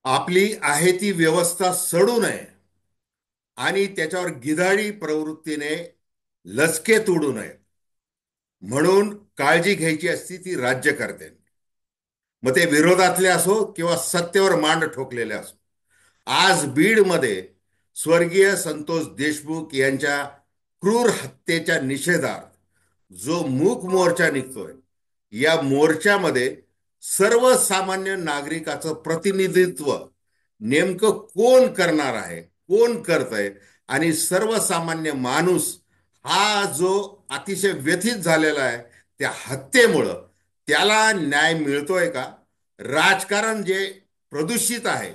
आपली आहे ती व्यवस्था सडू नये आणि त्याच्यावर गिधाडी प्रवृत्तीने लचके तोडू नये म्हणून काळजी घ्यायची असती ती राज्यकर्त्यांनी. मग ते विरोधातले असो किंवा सत्तेवर मांड ठोकलेले असो. आज बीडमध्ये स्वर्गीय संतोष देशमुख यांच्या क्रूर हत्येच्या निषेधार्थ जो मूक मोर्चा निघतोय, या मोर्चामध्ये सर्वसामान्य नागरिकाचं प्रतिनिधित्व नेमकं कोण करणार आहे, कोण करतंय, आणि सर्वसामान्य माणूस हा जो अतिशय व्यथित झालेला आहे त्या हत्येमुळं, त्याला न्याय मिळतोय का? राजकारण जे प्रदूषित आहे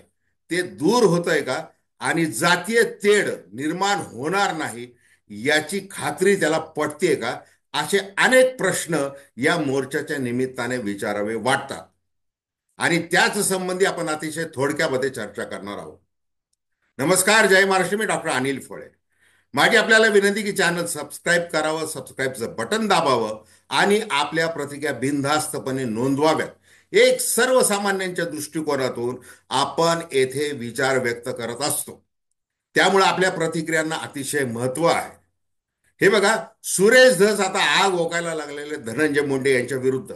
ते दूर होतंय का? आणि जातीय तेढ निर्माण होणार नाही याची खात्री त्याला पटते का? असे अनेक प्रश्न या मोर्चाच्या निमित्ताने विचारावे वाटतात आणि त्याच संबंधी आपण अतिशय थोडक्यामध्ये चर्चा करणार आहोत. नमस्कार, जय महाराष्ट्र. मी डॉक्टर अनिल फळे. माझी आपल्याला विनंती की चॅनल सबस्क्राईब करावं, सबस्क्राईबचं बटन दाबावं आणि आपल्या प्रतिक्रिया बिनधास्तपणे नोंदवाव्यात. एक सर्वसामान्यांच्या दृष्टिकोनातून आपण येथे विचार व्यक्त करत असतो, त्यामुळे आपल्या प्रतिक्रियांना अतिशय महत्व आहे. हे बघा, सुरेश धस आता आग ओकायला लागलेले धनंजय मुंडे यांच्या विरुद्ध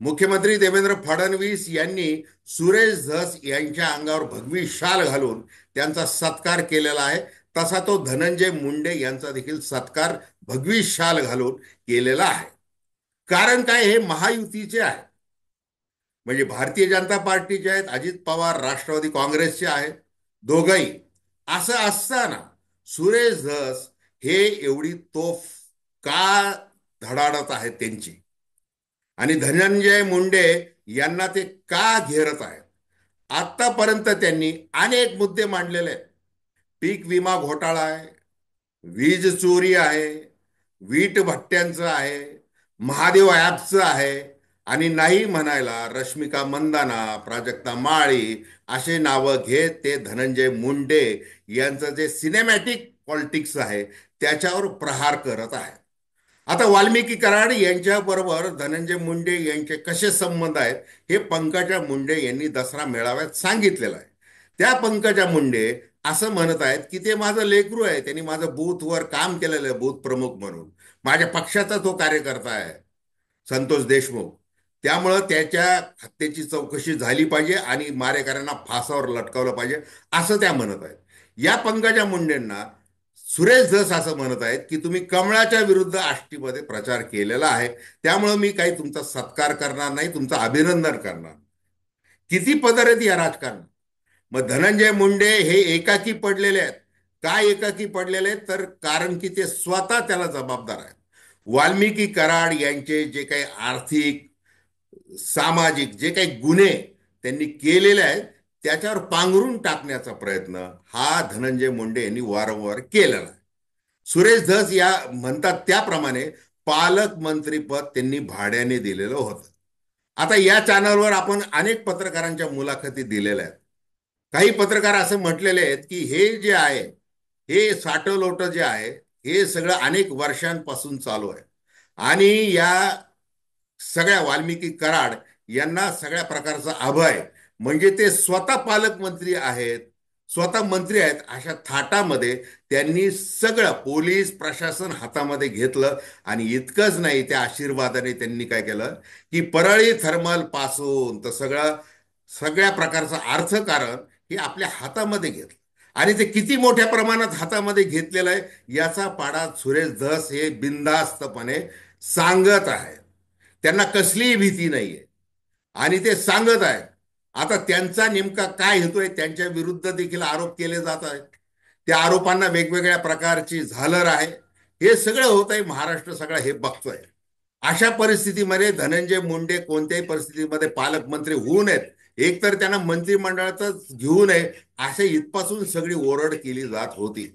मुख्यमंत्री देवेंद्र फडणवीस यांनी सुरेश धस यांच्या अंगावर भगवी शाल घालून त्यांचा सत्कार केलेला आहे. तसा तो धनंजय मुंडे यांचा देखील सत्कार भगवी शाल घालून केलेला आहे. कारण काय, हे महायुतीचे आहे, म्हणजे भारतीय जनता पार्टीचे आहेत, अजित पवार राष्ट्रवादी काँग्रेसचे आहेत, दोघंही. असं असताना सुरेश धस हे एवढी तोफ का धडाडत आहेत त्यांची, आणि धनंजय मुंडे यांना ते का घेरत आहेत? आतापर्यंत त्यांनी अनेक मुद्दे मांडलेले आहेत. पीक विमा घोटाळा आहे, वीज चोरी आहे, वीट भट्ट्यांचं आहे, महादेव ॲपचं आहे, आणि नाही म्हणायला रश्मिका मंदाना, प्राजक्ता माळी असे नावं घेत ते धनंजय मुंडे यांचं जे सिनेमॅटिक पॉलिटिक्स आहे त्याच्यावर प्रहार करत आहे. आता वाल्मिकी कराड यांच्याबरोबर धनंजय मुंडे यांचे कसे संबंध आहेत हे पंकजा मुंडे यांनी दसरा मेळाव्यात सांगितलेलं आहे. त्या पंकजा मुंडे असं म्हणत आहेत की ते माझं लेकरू आहे, त्यांनी माझं बूथवर काम केलेलं आहे, बूथ प्रमुख म्हणून. माझ्या पक्षाचा तो कार्यकर्ता आहे संतोष देशमुख, त्यामुळं त्याच्या हत्येची चौकशी झाली पाहिजे आणि मारेकऱ्यांना फासावर लटकावलं पाहिजे असं त्या म्हणत आहेत. या पंकजा मुंडेंना सुरेश धस असं म्हणत आहेत की तुम्ही कमळाच्या विरुद्ध आष्टीमध्ये प्रचार केलेला आहे, त्यामुळं मी काही तुमचा सत्कार करणार नाही, तुमचं अभिनंदन करणार. किती पदर आहेत या राजकारणात. मग धनंजय मुंडे हे एकाकी पडलेले आहेत. काय एकाकी पडलेले आहेत? तर कारण की ते स्वतः त्याला जबाबदार आहेत. वाल्मिकी कराड यांचे जे काही आर्थिक सामाजिक जे काही गुन्हे त्यांनी केलेले आहेत त्याच्यावर पांघरून टाकण्याचा प्रयत्न हा धनंजय मुंडे यांनी वारंवार केलेला आहे. सुरेश धस या म्हणतात त्याप्रमाणे पालकमंत्रीपद त्यांनी भाड्याने दिलेलं होतं. आता या चॅनलवर आपण अनेक पत्रकारांच्या मुलाखती दिलेल्या आहेत. काही पत्रकार असं म्हटलेले आहेत की हे जे आहे, हे साठलोट जे आहे, हे सगळं अनेक वर्षांपासून चालू आहे आणि या सगळ्या वाल्मिकी कराड यांना सगळ्या प्रकारचा अभय, म्हणजे ते स्वतः पालकमंत्री आहेत, स्वतः मंत्री आहेत, अशा थाटामध्ये त्यांनी सगळं पोलीस प्रशासन हातामध्ये घेतलं. आणि इतकंच नाही, त्या आशीर्वादाने त्यांनी काय केलं की परळी थर्मल पासून तर सगळ्या प्रकारचं अर्थकारण हे आपल्या हातामध्ये घेतलं. आणि ते किती मोठ्या प्रमाणात हातामध्ये घेतलेलं आहे याचा पाडा सुरेश धस हे बिनधास्तपणे सांगत आहेत. त्यांना कसलीही भीती नाहीये आणि ते सांगत आहेत. आता त्यांचा नेमका काय हेतू त्यांच्या विरुद्ध देखील आरोप केले जात आहेत. त्या आरोपांना वेगवेगळ्या प्रकारची झालर आहे. हे सगळं होत आहे, महाराष्ट्र सगळं हे बघतोय. अशा परिस्थितीमध्ये धनंजय मुंडे कोणत्याही परिस्थितीमध्ये पालकमंत्री होऊ नयेत, एकतर त्यांना मंत्रिमंडळातच घेऊ नये असे इथपासून सगळी ओरड केली जात होती.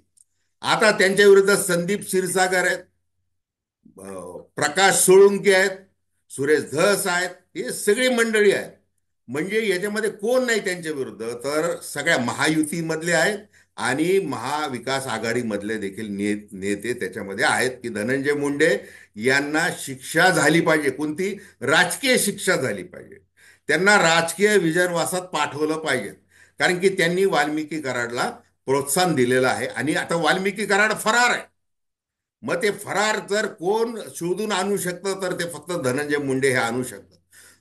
आता त्यांच्या विरुद्ध संदीप क्षीरसागर आहेत, प्रकाश सोळुंके आहेत, सुरेश धस आहेत, हे सगळी मंडळी आहेत. म्हणजे याच्यामध्ये कोण नाही त्यांच्या विरुद्ध, तर सगळ्या महायुतीमधले आहेत आणि महाविकास आघाडीमधले देखील नेते त्याच्यामध्ये आहेत की धनंजय मुंडे यांना शिक्षा झाली पाहिजे. कोणती? राजकीय शिक्षा झाली पाहिजे. त्यांना राजकीय विजनवासात पाठवलं पाहिजे. कारण की त्यांनी वाल्मिकी कराडला प्रोत्साहन दिलेलं आहे आणि आता वाल्मिकी कराड फरार आहे. मग ते फरार जर कोण शोधून आणू शकतं तर ते फक्त धनंजय मुंडे हे आणू शकतात.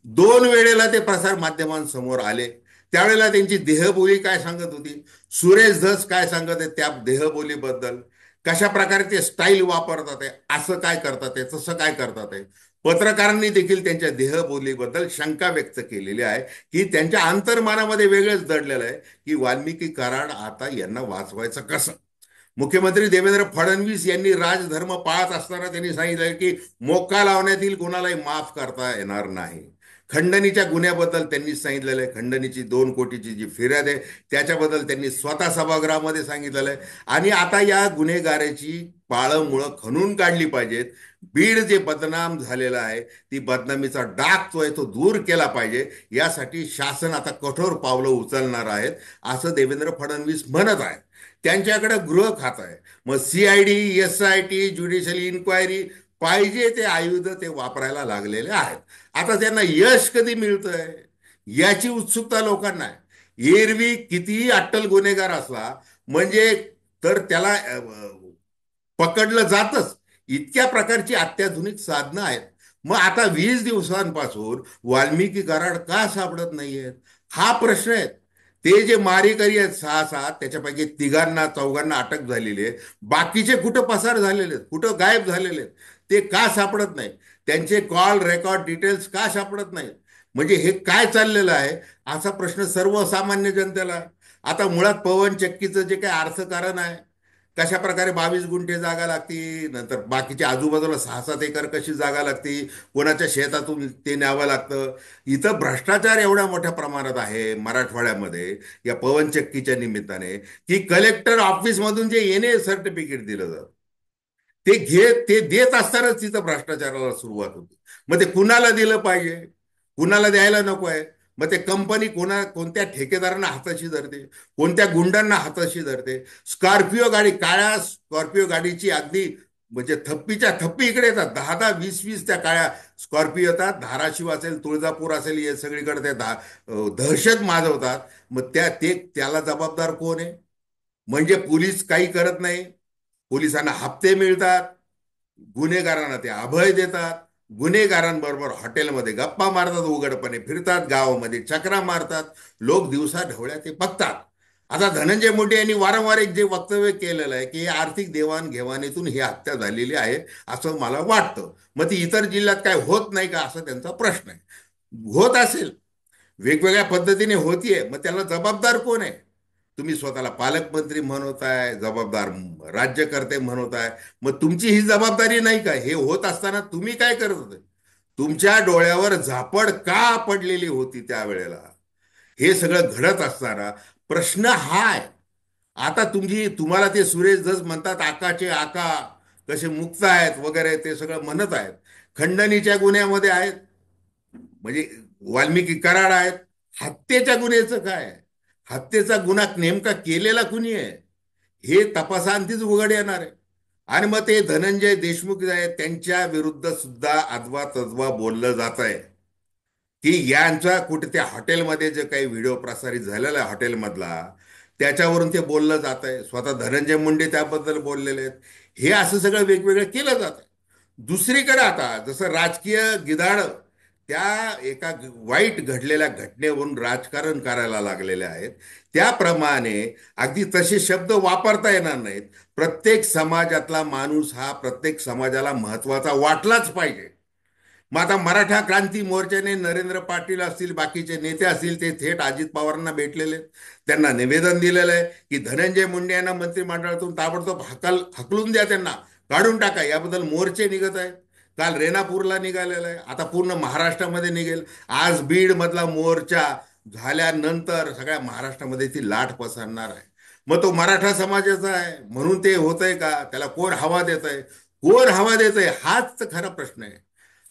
2 वेळेला ते प्रसार माध्यमांसमोर आले. त्यावेळेला त्यांची देहबोली काय सांगत होती, सुरेश धस काय सांगत आहे त्या देहबोलीबद्दल, कशा प्रकारे ते स्टाईल वापरतात आहे, असं काय करतात आहे, तसं काय करतात आहे. पत्रकारांनी देखील त्यांच्या देहबोलीबद्दल शंका व्यक्त केलेली आहे की त्यांच्या अंतर्मनामध्ये वेगळंच दडलेलं आहे की वाल्मिकी कराड आता यांना वाचवायचं कसं. मुख्यमंत्री देवेंद्र फडणवीस यांनी राजधर्म पाळत असताना त्यांनी सांगितलं की मोक्का लावण्यात येईल, कोणालाही माफ करता येणार नाही. खंडणीच्या गुन्ह्याबद्दल त्यांनी सांगितलेलं आहे, खंडणीची 2 कोटीची जी फिर्याद आहे त्याच्याबद्दल त्यांनी स्वतः सभागृहामध्ये सांगितलेलं आहे. आणि आता या गुन्हेगाराची पाळंमुळं खणून काढली पाहिजेत. बीड जे बदनाम झालेलं आहे, ती बदनामीचा डाग जो आहे तो दूर केला पाहिजे. यासाठी शासन आता कठोर पावलं उचलणार आहेत असं देवेंद्र फडणवीस म्हणत आहेत. त्यांच्याकडे गृह खातं आहे. मग CID, SIT, ज्युडिशियल इन्क्वायरी पाहिजे ते आयुध ते वापरायला लागलेले आहेत. आता त्यांना यश कधी मिळतंय याची उत्सुकता लोकांना आहे. एरवी कितीही अट्टल गुन्हेगार असला म्हणजे तर त्याला पकडलं जातच. इतक्या प्रकारची अत्याधुनिक साधनं आहेत. मग आता 20 दिवसांपासून वाल्मिकी कराड का सापडत नाहीयेत हा प्रश्न आहे. ते जे मारेकरी आहेत 6-7 त्याच्यापैकी 3-4 अटक झालेली आहे. बाकीचे कुठं पसार झालेले आहेत, कुठं गायब झालेले आहेत, ते का सापडत नाही. त्यांचे कॉल रेकॉर्ड डिटेल्स का सापडत नाहीत. म्हणजे हे काय चाललेलं आहे असा प्रश्न सर्वसामान्य जनतेला आहे. आता मुळात पवन चक्कीचं जे काही अर्थकारण आहे, कशा प्रकारे 22 गुंठे जागा लागती, नंतर बाकीच्या आजूबाजूला 6-7 एकर कशी जागा लागती, कोणाच्या शेतातून ते न्यावं लागतं. इथं भ्रष्टाचार एवढ्या मोठ्या प्रमाणात आहे मराठवाड्यामध्ये या पवनचक्कीच्या निमित्ताने की कलेक्टर ऑफिसमधून जे येणे सर्टिफिकेट दिलं जातं ते देत असतानाच तिथं भ्रष्टाचाराला सुरुवात होती. मग ते कुणाला दिलं पाहिजे, कुणाला द्यायला नको आहे. मग ते कंपनी कोणत्या ठेकेदारांना हाताशी धरते, कोणत्या गुंडांना हाताशी धरते. स्कॉर्पिओ गाडी, काळ्या स्कॉर्पिओ गाडीची अगदी म्हणजे थप्पीच्या थप्पी इकडे येतात. 10-10, 20-20 त्या काळ्या स्कॉर्पिओ येतात. धाराशिव असेल, तुळजापूर असेल, हे सगळीकडे ते दहशत माजवतात. मग त्याला जबाबदार कोण आहे. म्हणजे पोलीस काही करत नाही, पोलिसांना हप्ते मिळतात, गुन्हेगारांना ते अभय देतात, गुन्हेगारांबरोबर हॉटेलमध्ये गप्पा मारतात, उघडपणे फिरतात, गावामध्ये चक्रा मारतात, लोक दिवसा ढवळ्या ते बघतात. आता धनंजय मुंडे यांनी वारंवार एक जे वक्तव्य केलेलं आहे की आर्थिक देवाणघेवाणीतून ही हत्या झालेली आहे असं मला वाटतं. मग ती इतर जिल्ह्यात काय होत नाही का असा त्यांचा प्रश्न आहे. होत असेल, वेगवेगळ्या पद्धतीने होतीये, मग त्याला जबाबदार कोण आहे. तुम्ही स्वतःला पालकमंत्री म्हणवताय, जबाबदार राज्यकर्ते म्हणवताय. मग तुमची ही जबाबदारी नाही का. हे होत असताना तुम्ही काय करत होते. तुमच्या डोळ्यावर झापड का पडलेली होती त्यावेळेला. हे सगळं घडत असताना प्रश्न हा आहे. आता तुम्हाला ते सुरेश धस म्हणतात आकाचे आका कसे मुक्त आहेत वगैरे ते सगळं म्हणत आहेत. खंडणीच्या गुन्ह्यामध्ये आहेत, म्हणजे वाल्मिकी कराड आहेत. हत्येच्या गुन्ह्याचं काय. हत्येचा गुन्हा नेमका केलेला कुणी आहे हे तपासांतीच उघड येणार आहे. आणि मग ते धनंजय देशमुख जे आहेत त्यांच्या विरुद्ध सुद्धा अथवा तद्वा बोललं जात आहे की यांचा कुठे त्या हॉटेलमध्ये जे काही व्हिडिओ प्रसारित झालेला आहे हॉटेलमधला, त्याच्यावरून ते बोललं जात आहे. स्वतः धनंजय मुंडे त्याबद्दल बोललेले आहेत. हे असं सगळं वेगवेगळं केलं जात आहे. दुसरीकडे आता जसं राजकीय गिधाड त्या एका वाईट घडलेल्या घटनेवरून राजकारण करायला लागलेले आहेत, त्याप्रमाणे अगदी तसे शब्द वापरता येणार नाहीत. प्रत्येक समाजातला माणूस हा प्रत्येक समाजाला महत्वाचा वाटलाच पाहिजे. मग आता मराठा क्रांती मोर्चाने नरेंद्र पाटील असतील, बाकीचे नेते असतील, ते थेट अजित पवारांना भेटलेले आहेत. त्यांना निवेदन दिलेलं आहे की धनंजय मुंडे यांना मंत्रिमंडळातून ताबडतोब हकलून द्या, त्यांना काढून टाका. याबद्दल मोर्चे निघत आहेत. काल रेणापूरला निघालेला आहे, आता पूर्ण महाराष्ट्रामध्ये निघेल. आज बीड मधला मोर्चा झाल्यानंतर सगळ्या महाराष्ट्रामध्ये ती लाट पसरणार आहे. मग तो मराठा समाजाचा आहे म्हणून ते होतंय का. त्याला कोण हवा देत आहे, कोण हवा देत आहे हाच तर खरा प्रश्न आहे.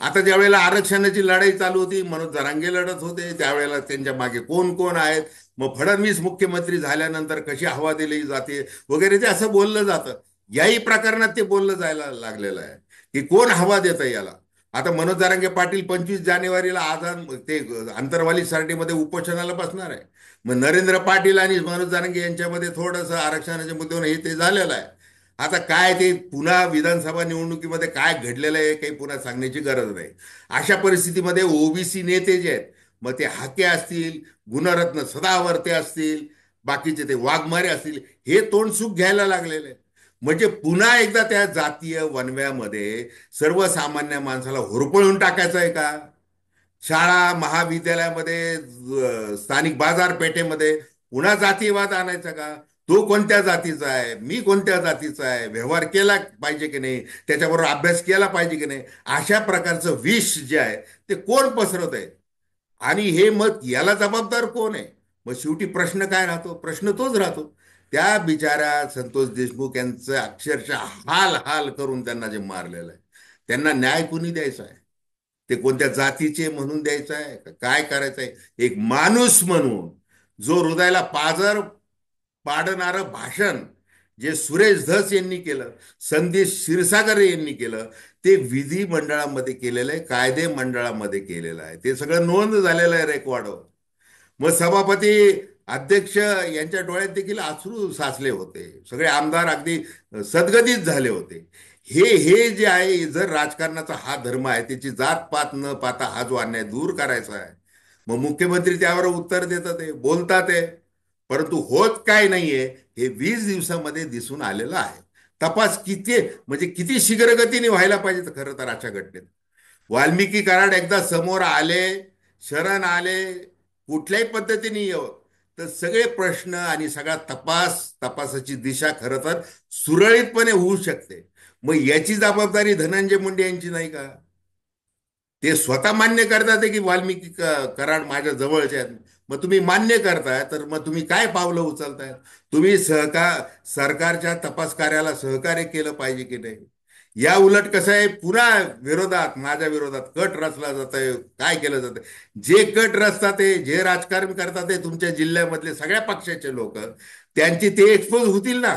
आता ज्या वेळेला आरक्षणाची लढाई चालू होती, मनोज जरांगे लढत होते, त्यावेळेला त्यांच्या मागे कोण कोण आहेत, मग फडणवीस मुख्यमंत्री झाल्यानंतर कशी हवा दिली जाते वगैरे ते असं बोललं जातं. याही प्रकरणात ते बोललं जायला लागलेलं आहे की कोण हवा देत आहे याला. आता मनोज जरांगे पाटील 25 जानेवारीला आझाद ते आंतरवाली सारडीमध्ये उपोषणाला बसणार आहे. मग नरेंद्र पाटील आणि मनोज जरांगे यांच्यामध्ये थोडंसं आरक्षणाच्या मुद्द्यावर हे ते झालेलं आहे. आता काय ते पुन्हा विधानसभा निवडणुकीमध्ये काय घडलेलं आहे काही पुन्हा सांगण्याची गरज नाही. अशा परिस्थितीमध्ये ओबीसी नेते जे आहेत, मग ते हाके असतील, गुणरत्न सदावर्ते असतील, बाकीचे ते वाघमारे असतील, हे तोंडसुख घ्यायला लागलेले आहे. म्हणजे पुन्हा एकदा त्या जातीय वनव्यामध्ये सर्वसामान्य माणसाला होरपळून टाकायचं आहे का? शाळा महाविद्यालयामध्ये स्थानिक बाजारपेठेमध्ये पुन्हा जातीयवाद आणायचा का? तो कोणत्या जातीचा आहे, मी कोणत्या जातीचा आहे, व्यवहार केला पाहिजे की नाही, त्याच्याबरोबर अभ्यास केला पाहिजे की नाही, अशा प्रकारचं विष जे आहे ते कोण पसरत आहे? आणि हे मत याला जबाबदार कोण आहे? मग शेवटी प्रश्न काय राहतो? प्रश्न तोच राहतो. त्या बिचाऱ्या संतोष देशमुख यांचं अक्षरशः हाल हाल करून त्यांना जे मारलेलं आहे, त्यांना न्याय कुणी द्यायचा आहे? ते कोणत्या जातीचे म्हणून द्यायचं आहे का काय करायचं आहे? एक माणूस म्हणून जो हृदयाला पाझर पाडणारं भाषण जे सुरेश धस यांनी केलं, संदेश क्षीरसागर यांनी केलं, ते विधिमंडळामध्ये केलेलं आहे, कायदे मंडळामध्ये केलेलं आहे, ते सगळं नोंद झालेलं आहे रेकॉर्डवर. मग सभापती अध्यक्ष यांच्या डोळ्यात देखील अश्रू साचले होते, सगळे आमदार अगदी सदगदित झाले होते. हे हे जे आहे, जर राजकारणाचा हा धर्म आहे, त्याची जात पात न पाता हा जो अन्याय दूर करायचा आहे, मग मुख्यमंत्री त्यावर उत्तर देतात आहे, बोलतात आहे, परंतु होत काय नाहीये हे 20 दिवसामध्ये दिसून आलेलं आहे. तपास किती म्हणजे किती शीघ्रगतीने व्हायला पाहिजे खरं तर अशा घटनेत. वाल्मिकी कराड एकदा समोर आले, शरण आले, कुठल्याही पद्धतीने येऊ, तर सगळे प्रश्न आणि सगळा तपासाची दिशा खरं तर सुरळीतपणे होऊ शकते. मग याची जबाबदारी धनंजय मुंडे यांची नाही का? ते स्वतः मान्य करतात की वाल्मिकी कराड माझ्या जवळचे आहेत. मग तुम्ही मान्य करताय तर मग तुम्ही काय पावलं उचलताय? तुम्ही सरकारच्या तपास कार्याला सहकार्य केलं पाहिजे की नाही? या उलट कसं आहे, पुन्हा विरोधात माझ्या विरोधात कट रचला जात आहे. काय केलं जात आहे? जे कट रचतात ते जे राजकारण करतात ते तुमच्या जिल्ह्यामधले सगळ्या पक्षाचे लोक, त्यांची ते एक्सपोज होतील ना.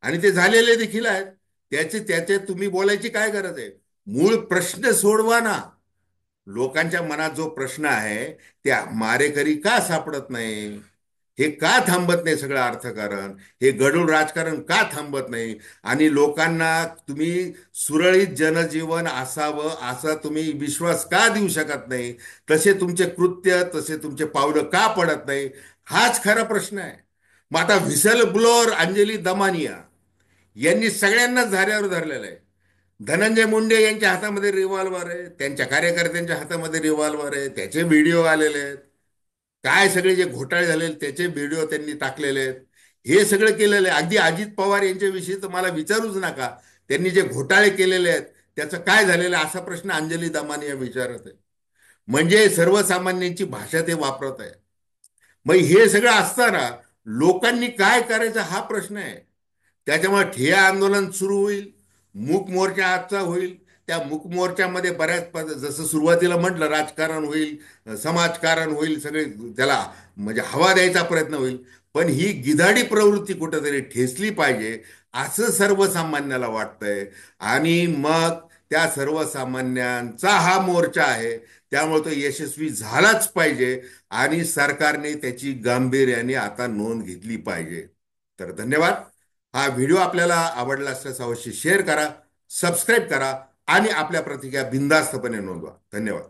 आणि ते झालेले देखील आहेत. त्याचे तुम्ही बोलायची काय गरज आहे? मूळ प्रश्न सोडवा ना. लोकांच्या मनात जो प्रश्न आहे, त्या मारेकरी का सापडत नाही? हे का थांबत नाही सगळं अर्थकारण? हे गढूळ राजकारण का थांबत नाही? आणि लोकांना तुम्ही सुरळीत जनजीवन असावं असा तुम्ही विश्वास का देऊ शकत नाही? तसे तुमचे कृत्य, तसे तुमचे पावलं का पडत नाही? हाच खरा प्रश्न आहे. मग आता व्हिसल ब्लोअर अंजली दमानिया यांनी सगळ्यांनाच धाऱ्यावर धरलेलं आहे. धनंजय मुंडे यांच्या हातामध्ये रिव्हॉल्वर आहे, त्यांच्या कार्यकर्त्यांच्या हातामध्ये रिव्हॉल्वर आहे, त्याचे व्हिडिओ आलेले आहेत. काय सगळे जे घोटाळे झालेले त्याचे व्हिडिओ त्यांनी टाकलेले आहेत. हे सगळं केलेलं आहे. अगदी अजित पवार यांच्याविषयी तर मला विचारूच नका. त्यांनी जे घोटाळे केलेले आहेत त्याचं काय झालेलं आहे असा प्रश्न अंजली दमानिया विचारत आहे. म्हणजे सर्वसामान्यांची भाषा ते वापरत आहे. मग हे सगळं असताना लोकांनी काय करायचं हा प्रश्न आहे. त्याच्यामुळे ठिय्या आंदोलन सुरू होईल, मूक मोर्चा आजचा होईल. त्या मूक मोर्चामध्ये जसं सुरुवातीला म्हटलं राजकारण होईल, समाजकारण होईल, सगळे त्याला म्हणजे हवा द्यायचा प्रयत्न होईल. पण ही गिधाडी प्रवृत्ती कुठेतरी ठेचली पाहिजे असं सर्वसामान्याला वाटतंय. आणि मग त्या सर्वसामान्यांचा हा मोर्चा आहे, त्यामुळे तो यशस्वी झालाच पाहिजे. आणि सरकारने त्याची गांभीर्याने आता नोंद घेतली पाहिजे. तर धन्यवाद. हा व्हिडिओ आपल्याला आवडला असल्यास अवश्य शेअर करा, सबस्क्राईब करा आणि आपल्या प्रतिक्रिया बिनधास्तपणे नोंदवा. धन्यवाद.